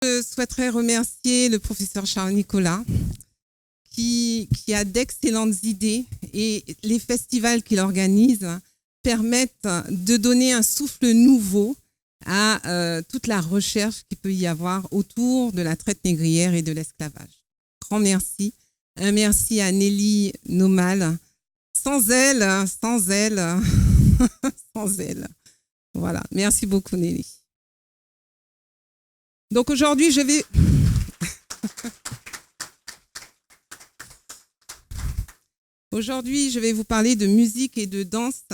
Je souhaiterais remercier le professeur Charles Nicolas qui a d'excellentes idées et les festivals qu'il organise permettent de donner un souffle nouveau à toute la recherche qu'il peut y avoir autour de la traite négrière et de l'esclavage. Grand merci. Un merci à Nelly Nomal. Sans elle, sans elle. Voilà. Merci beaucoup, Nelly. Donc aujourd'hui, je vais vous parler de musique et de danse.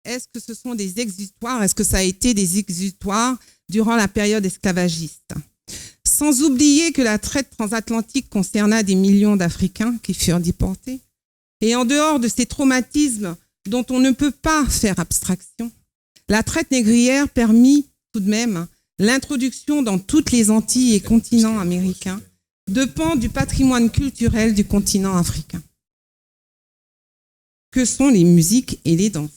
Est-ce que ce sont des exutoires? Est-ce que ça a été des exutoires durant la période esclavagiste? Sans oublier que la traite transatlantique concerna des millions d'Africains qui furent déportés. Et en dehors de ces traumatismes dont on ne peut pas faire abstraction, la traite négrière permit tout de même l'introduction dans toutes les Antilles et continents américains de pans du patrimoine culturel du continent africain. Que sont les musiques et les danses?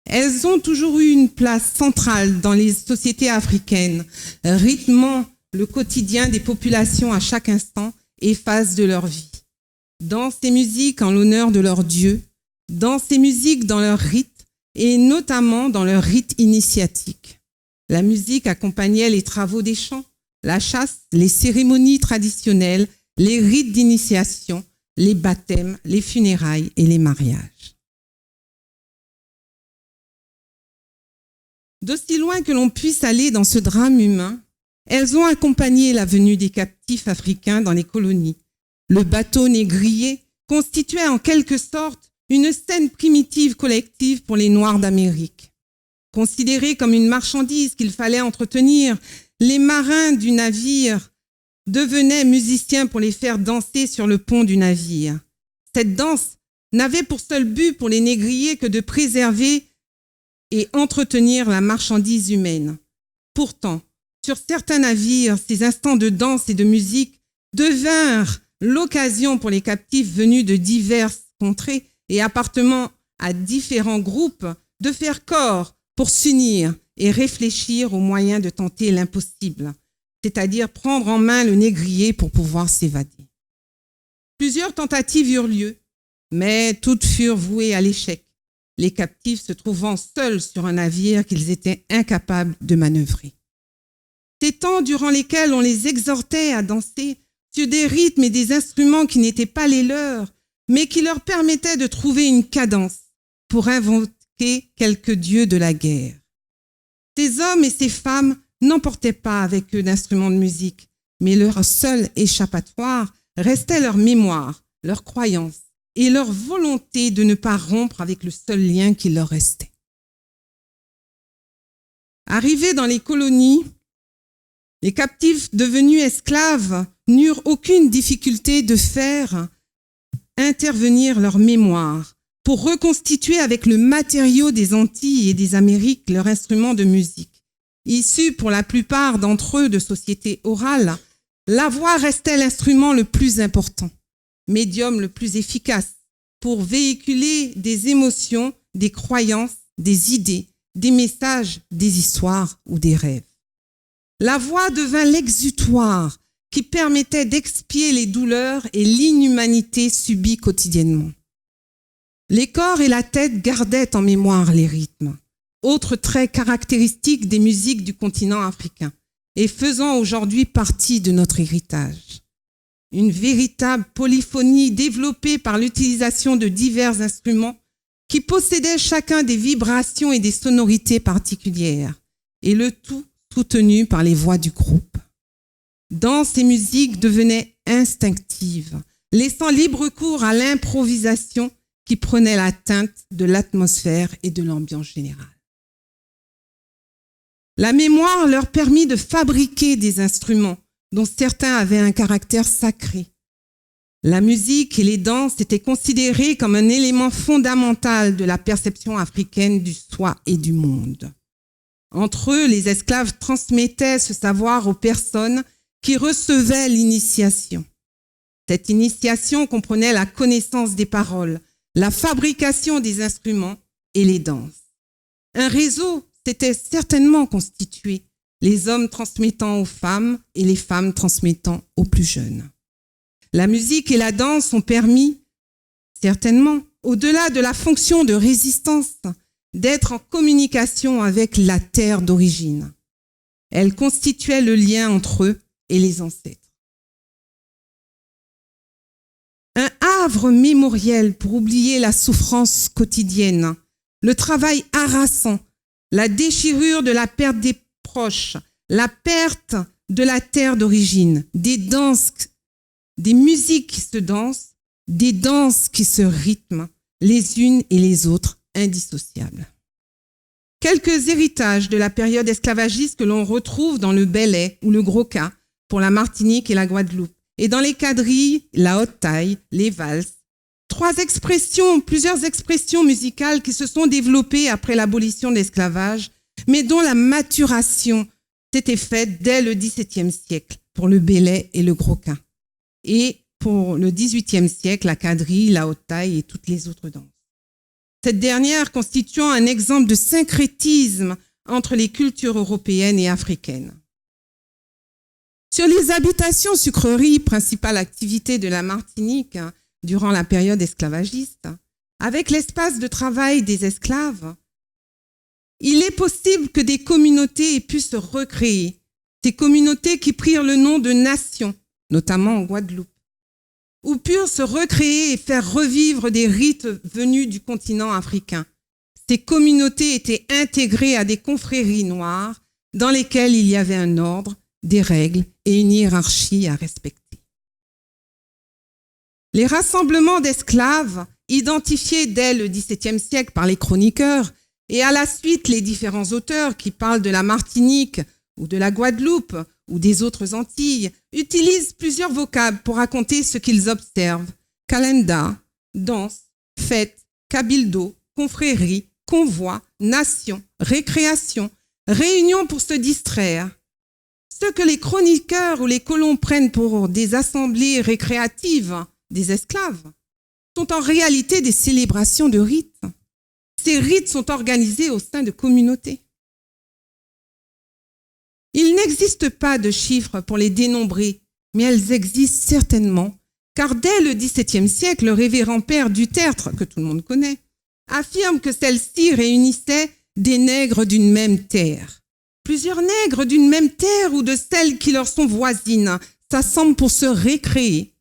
Elles ont toujours eu une place centrale dans les sociétés africaines, rythmant le quotidien des populations à chaque instant et phase de leur vie. Dans ces musiques en l'honneur de leurs dieux, dans ces musiques dans leurs rites et notamment dans leurs rites initiatiques. La musique accompagnait les travaux des champs, la chasse, les cérémonies traditionnelles, les rites d'initiation, les baptêmes, les funérailles et les mariages. D'aussi loin que l'on puisse aller dans ce drame humain, elles ont accompagné la venue des captifs africains dans les colonies. Le bateau négrier constituait en quelque sorte une scène primitive collective pour les Noirs d'Amérique. Considérés comme une marchandise qu'il fallait entretenir, les marins du navire devenaient musiciens pour les faire danser sur le pont du navire. Cette danse n'avait pour seul but pour les négriers que de préserver et entretenir la marchandise humaine. Pourtant, sur certains navires, ces instants de danse et de musique devinrent l'occasion pour les captifs venus de diverses contrées et appartenant à différents groupes de faire corps pour s'unir et réfléchir aux moyens de tenter l'impossible, c'est-à-dire prendre en main le négrier pour pouvoir s'évader. Plusieurs tentatives eurent lieu, mais toutes furent vouées à l'échec, les captifs se trouvant seuls sur un navire qu'ils étaient incapables de manœuvrer. Ces temps durant lesquels on les exhortait à danser sur des rythmes et des instruments qui n'étaient pas les leurs, mais qui leur permettaient de trouver une cadence pour invoquer quelques dieux de la guerre. Ces hommes et ces femmes n'emportaient pas avec eux d'instruments de musique, mais leur seul échappatoire restait leur mémoire, leur croyance et leur volonté de ne pas rompre avec le seul lien qui leur restait. Arrivés dans les colonies, les captifs devenus esclaves n'eurent aucune difficulté de faire intervenir leur mémoire pour reconstituer avec le matériau des Antilles et des Amériques leur instrument de musique. Issus pour la plupart d'entre eux de sociétés orales, la voix restait l'instrument le plus important, médium le plus efficace pour véhiculer des émotions, des croyances, des idées, des messages, des histoires ou des rêves. La voix devint l'exutoire qui permettait d'expier les douleurs et l'inhumanité subies quotidiennement. Les corps et la tête gardaient en mémoire les rythmes, autre trait caractéristique des musiques du continent africain et faisant aujourd'hui partie de notre héritage. Une véritable polyphonie développée par l'utilisation de divers instruments qui possédaient chacun des vibrations et des sonorités particulières, et le tout soutenu par les voix du groupe. Danse et musique devenaient instinctives, laissant libre cours à l'improvisation qui prenait la teinte de l'atmosphère et de l'ambiance générale. La mémoire leur permit de fabriquer des instruments dont certains avaient un caractère sacré. La musique et les danses étaient considérées comme un élément fondamental de la perception africaine du soi et du monde. Entre eux, les esclaves transmettaient ce savoir aux personnes qui recevaient l'initiation. Cette initiation comprenait la connaissance des paroles, la fabrication des instruments et les danses. Un réseau s'était certainement constitué les hommes transmettant aux femmes et les femmes transmettant aux plus jeunes. La musique et la danse ont permis, certainement, au-delà de la fonction de résistance, d'être en communication avec la terre d'origine. Elles constituaient le lien entre eux et les ancêtres. Un havre mémoriel pour oublier la souffrance quotidienne, le travail harassant, la déchirure de la perte des proches, la perte de la terre d'origine, des danses, des musiques qui se dansent, des danses qui se rythment, les unes et les autres indissociables. Quelques héritages de la période esclavagiste que l'on retrouve dans le bellet ou le gros-cas pour la Martinique et la Guadeloupe, et dans les quadrilles, la haute taille, les valses. Plusieurs expressions musicales qui se sont développées après l'abolition de l'esclavage, mais dont la maturation s'était faite dès le XVIIe siècle pour le bellet et le gros-cas. Et pour le XVIIIe siècle, la quadrille, la haute taille et toutes les autres danses. Cette dernière constituant un exemple de syncrétisme entre les cultures européennes et africaines. Sur les habitations sucreries, principale activité de la Martinique durant la période esclavagiste, avec l'espace de travail des esclaves, il est possible que des communautés aient pu se recréer, ces communautés qui prirent le nom de nations, notamment en Guadeloupe, ou purent se recréer et faire revivre des rites venus du continent africain. Ces communautés étaient intégrées à des confréries noires dans lesquelles il y avait un ordre, des règles et une hiérarchie à respecter. Les rassemblements d'esclaves, identifiés dès le XVIIe siècle par les chroniqueurs, et à la suite les différents auteurs qui parlent de la Martinique ou de la Guadeloupe ou des autres Antilles, utilisent plusieurs vocables pour raconter ce qu'ils observent. Calenda, danse, fête, cabildo, confrérie, convoi, nation, récréation, réunion pour se distraire. Ce que les chroniqueurs ou les colons prennent pour des assemblées récréatives des esclaves sont en réalité des célébrations de rites. Ces rites sont organisés au sein de communautés. Il n'existe pas de chiffres pour les dénombrer, mais elles existent certainement, car dès le XVIIe siècle, le révérend père Dutertre, que tout le monde connaît, affirme que celles-ci réunissaient des nègres d'une même terre. Plusieurs nègres d'une même terre ou de celles qui leur sont voisines s'assemblent pour se récréer.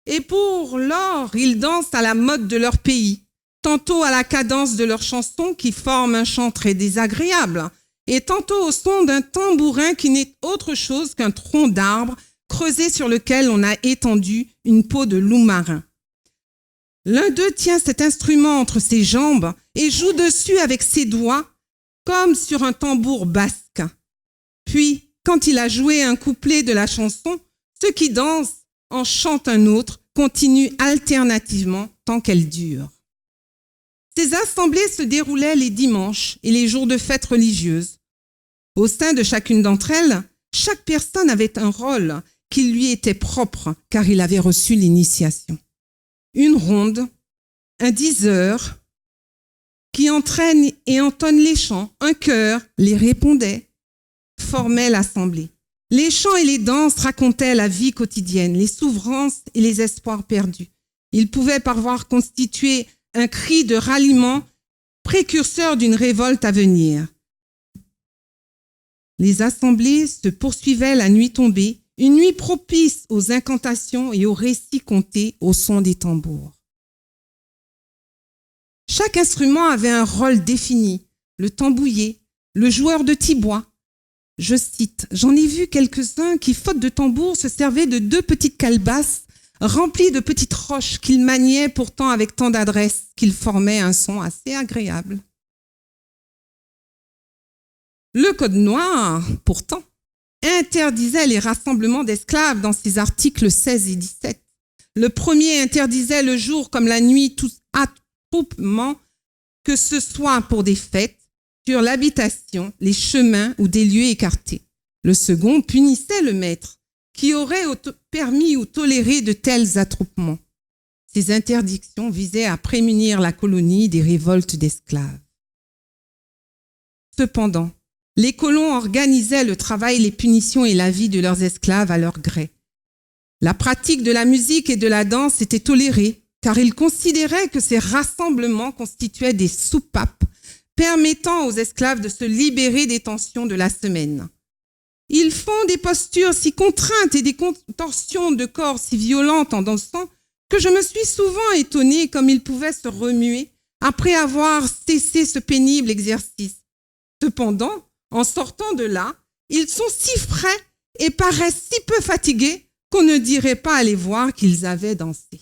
Et pour lors, ils dansent à la mode de leur pays, tantôt à la cadence de leurs chansons qui forment un chant très désagréable, et tantôt au son d'un tambourin qui n'est autre chose qu'un tronc d'arbre creusé sur lequel on a étendu une peau de loup marin. L'un d'eux tient cet instrument entre ses jambes et joue dessus avec ses doigts comme sur un tambour basque. Puis, quand il a joué un couplet de la chanson, ceux qui dansent en chantent un autre, continuent alternativement tant qu'elle dure. Ces assemblées se déroulaient les dimanches et les jours de fêtes religieuses. Au sein de chacune d'entre elles, chaque personne avait un rôle qui lui était propre car il avait reçu l'initiation. Une ronde, un diseur qui entraîne et entonne les chants, un chœur les répondait, formait l'assemblée. Les chants et les danses racontaient la vie quotidienne, les souffrances et les espoirs perdus. Ils pouvaient parfois constituer un cri de ralliement précurseur d'une révolte à venir. Les assemblées se poursuivaient la nuit tombée, une nuit propice aux incantations et aux récits contés au son des tambours. Chaque instrument avait un rôle défini, le tambouiller, le joueur de tibois. Je cite, « J'en ai vu quelques-uns qui, faute de tambour, se servaient de 2 petites calebasses remplies de petites roches qu'ils maniaient pourtant avec tant d'adresse qu'ils formaient un son assez agréable. » Le Code noir, pourtant, interdisait les rassemblements d'esclaves dans ses articles 16 et 17. Le premier interdisait le jour comme la nuit tout attroupement, que ce soit pour des fêtes, sur l'habitation, les chemins ou des lieux écartés. Le second punissait le maître, qui aurait permis ou toléré de tels attroupements. Ces interdictions visaient à prémunir la colonie des révoltes d'esclaves. Cependant, Les colons organisaient le travail, les punitions et la vie de leurs esclaves à leur gré. La pratique de la musique et de la danse était tolérée, car ils considéraient que ces rassemblements constituaient des soupapes permettant aux esclaves de se libérer des tensions de la semaine. Ils font des postures si contraintes et des contorsions de corps si violentes en dansant que je me suis souvent étonnée comme ils pouvaient se remuer après avoir cessé ce pénible exercice. Cependant, en sortant de là, ils sont si frais et paraissent si peu fatigués qu'on ne dirait pas à les voir qu'ils avaient dansé.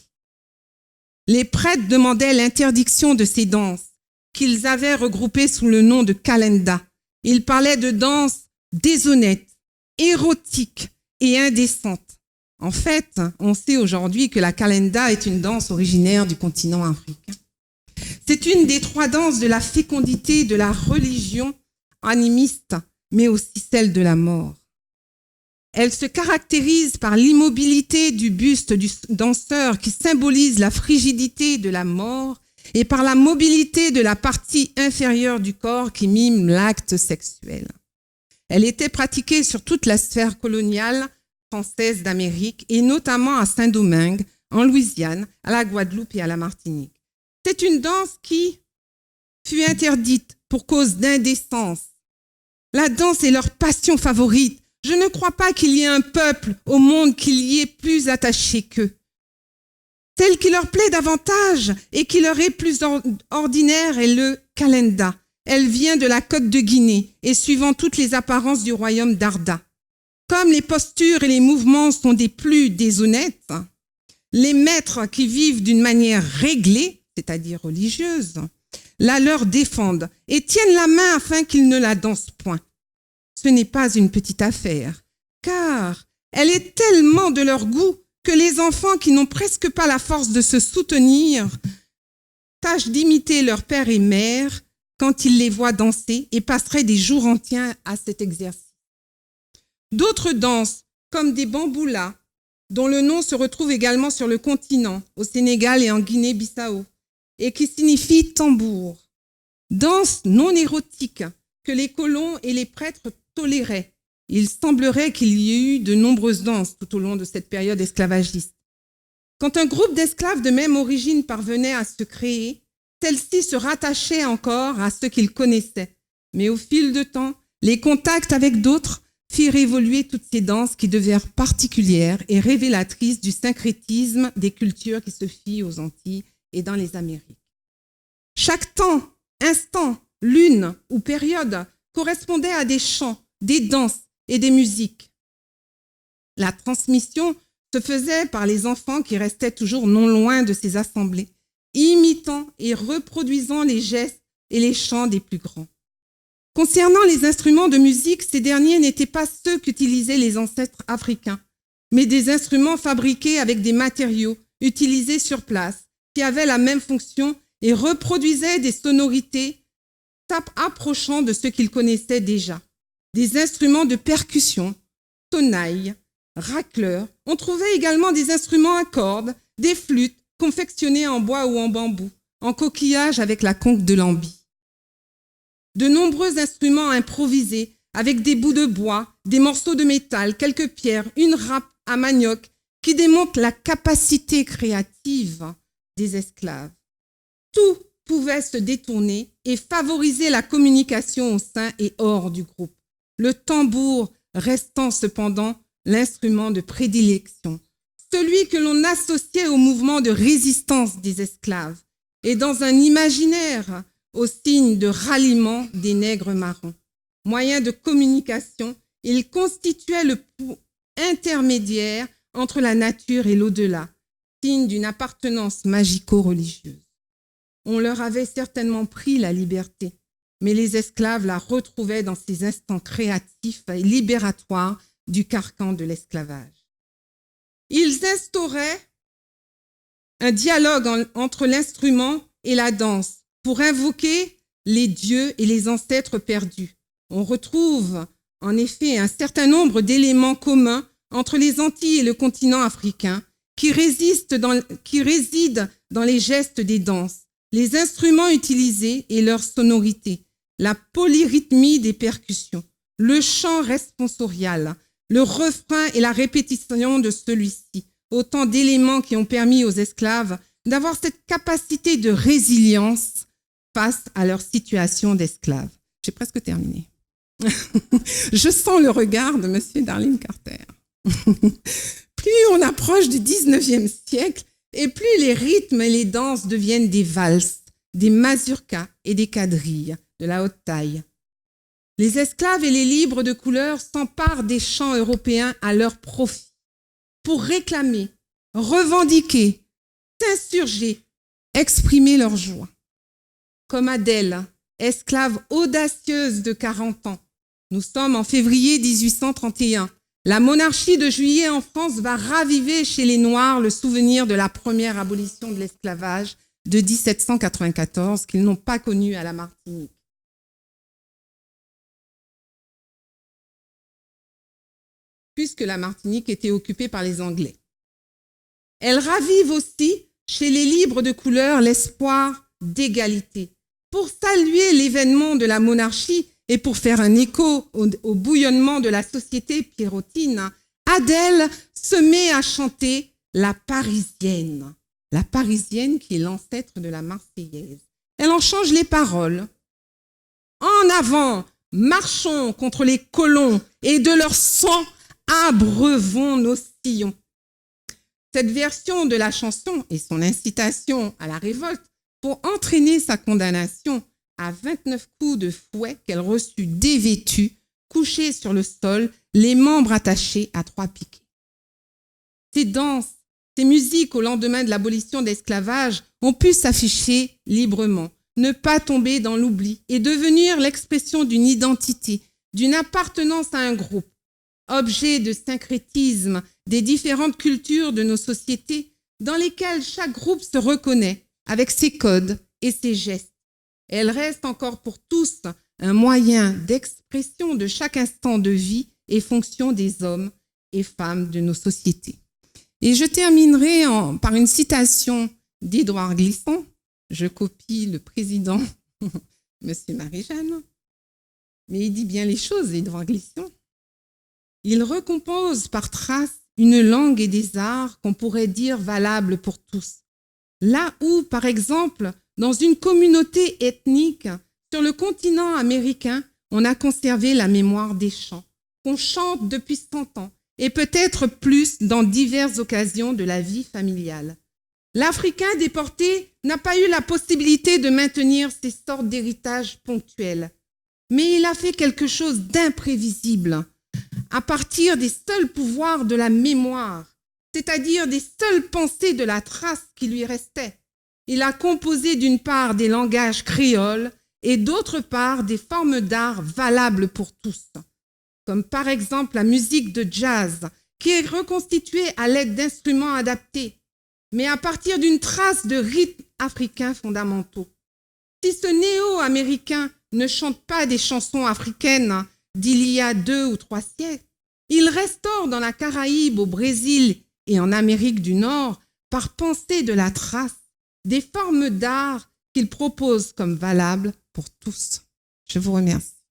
Les prêtres demandaient l'interdiction de ces danses, qu'ils avaient regroupées sous le nom de kalenda. Ils parlaient de danses déshonnêtes, érotiques et indécentes. En fait, on sait aujourd'hui que la kalenda est une danse originaire du continent africain. C'est une des 3 danses de la fécondité de la religion animiste, mais aussi celle de la mort. Elle se caractérise par l'immobilité du buste du danseur qui symbolise la frigidité de la mort et par la mobilité de la partie inférieure du corps qui mime l'acte sexuel. Elle était pratiquée sur toute la sphère coloniale française d'Amérique et notamment à Saint-Domingue, en Louisiane, à la Guadeloupe et à la Martinique. C'est une danse qui fut interdite pour cause d'indécence. La danse est leur passion favorite. Je ne crois pas qu'il y ait un peuple au monde qui y est plus attaché qu'eux. Celle qui leur plaît davantage et qui leur est plus ordinaire est le kalenda. Elle vient de la côte de Guinée et suivant toutes les apparences du royaume d'Arda. Comme les postures et les mouvements sont des plus déshonnêtes, les maîtres qui vivent d'une manière réglée, c'est-à-dire religieuse, la leur défendent et tiennent la main afin qu'ils ne la dansent point. Ce n'est pas une petite affaire, car elle est tellement de leur goût que les enfants qui n'ont presque pas la force de se soutenir tâchent d'imiter leur père et mère quand ils les voient danser et passeraient des jours entiers à cet exercice. D'autres danses, comme des bamboulas, dont le nom se retrouve également sur le continent, au Sénégal et en Guinée-Bissau, et qui signifie tambour. Danse non érotique que les colons et les prêtres toléraient. Il semblerait qu'il y ait eu de nombreuses danses tout au long de cette période esclavagiste. Quand un groupe d'esclaves de même origine parvenait à se créer, celles-ci se rattachaient encore à ceux qu'ils connaissaient. Mais au fil du temps, les contacts avec d'autres firent évoluer toutes ces danses qui devinrent particulières et révélatrices du syncrétisme des cultures qui se firent aux Antilles et dans les Amériques. Chaque temps, instant, lune ou période correspondait à des chants, des danses et des musiques. La transmission se faisait par les enfants qui restaient toujours non loin de ces assemblées, imitant et reproduisant les gestes et les chants des plus grands. Concernant les instruments de musique, ces derniers n'étaient pas ceux qu'utilisaient les ancêtres africains, mais des instruments fabriqués avec des matériaux utilisés sur place, qui avaient la même fonction et reproduisaient des sonorités approchant de ceux qu'ils connaissaient déjà. Des instruments de percussion, tonailles, racleurs. On trouvait également des instruments à cordes, des flûtes confectionnées en bois ou en bambou, en coquillage avec la conque de l'ambi. De nombreux instruments improvisés avec des bouts de bois, des morceaux de métal, quelques pierres, une râpe à manioc qui démontrent la capacité créative des esclaves. Tout pouvait se détourner et favoriser la communication au sein et hors du groupe. Le tambour restant cependant l'instrument de prédilection, celui que l'on associait au mouvement de résistance des esclaves et dans un imaginaire au signe de ralliement des nègres marrons. Moyen de communication, il constituait le pont intermédiaire entre la nature et l'au-delà, signe d'une appartenance magico-religieuse. On leur avait certainement pris la liberté, mais les esclaves la retrouvaient dans ces instants créatifs et libératoires du carcan de l'esclavage. Ils instauraient un dialogue entre l'instrument et la danse pour invoquer les dieux et les ancêtres perdus. On retrouve en effet un certain nombre d'éléments communs entre les Antilles et le continent africain qui résident dans les gestes des danses, les instruments utilisés et leurs sonorités. la polyrythmie des percussions, le chant responsorial, le refrain et la répétition de celui-ci, autant d'éléments qui ont permis aux esclaves d'avoir cette capacité de résilience face à leur situation d'esclave. J'ai presque terminé. Je sens le regard de M. Darling Carter. Plus on approche du 19e siècle, et plus les rythmes et les danses deviennent des valses, des mazurkas et des quadrilles de la haute taille. Les esclaves et les libres de couleur s'emparent des chants européens à leur profit pour réclamer, revendiquer, s'insurger, exprimer leur joie. Comme Adèle, esclave audacieuse de 40 ans. Nous sommes en février 1831. La monarchie de Juillet en France va raviver chez les Noirs le souvenir de la première abolition de l'esclavage de 1794 qu'ils n'ont pas connue à la Martinique. Puisque la Martinique était occupée par les Anglais. Elle ravive aussi chez les libres de couleur l'espoir d'égalité. Pour saluer l'événement de la monarchie et pour faire un écho au bouillonnement de la société pierrotine, Adèle se met à chanter la Parisienne qui est l'ancêtre de la Marseillaise. Elle en change les paroles. En avant, marchons contre les colons et de leur sang abreuvons nos sillons. Cette version de la chanson et son incitation à la révolte pour entraîner sa condamnation à 29 coups de fouet qu'elle reçut dévêtue, couchée sur le sol, les membres attachés à 3 piquets. Ces danses, ces musiques au lendemain de l'abolition de l'esclavage ont pu s'afficher librement, ne pas tomber dans l'oubli et devenir l'expression d'une identité, d'une appartenance à un groupe, objet de syncrétisme des différentes cultures de nos sociétés dans lesquelles chaque groupe se reconnaît avec ses codes et ses gestes. Elle reste encore pour tous un moyen d'expression de chaque instant de vie et fonction des hommes et femmes de nos sociétés. Et je terminerai par une citation d'Édouard Glissant. Je copie le président, M. Marie-Jeanne, mais il dit bien les choses, Édouard Glissant. Il recompose par traces une langue et des arts qu'on pourrait dire valables pour tous. Là où, par exemple, dans une communauté ethnique sur le continent américain, on a conservé la mémoire des chants, qu'on chante depuis 100 ans, et peut-être plus dans diverses occasions de la vie familiale. L'Africain déporté n'a pas eu la possibilité de maintenir ces sortes d'héritages ponctuels, mais il a fait quelque chose d'imprévisible à partir des seuls pouvoirs de la mémoire, c'est-à-dire des seules pensées de la trace qui lui restait. Il a composé d'une part des langages créoles et d'autre part des formes d'art valables pour tous, comme par exemple la musique de jazz, qui est reconstituée à l'aide d'instruments adaptés, mais à partir d'une trace de rythmes africains fondamentaux. Si ce néo-américain ne chante pas des chansons africaines d'il y a 2 ou 3 siècles, il restaure dans la Caraïbe, au Brésil et en Amérique du Nord, par pensée de la trace, des formes d'art qu'il propose comme valables pour tous. Je vous remercie.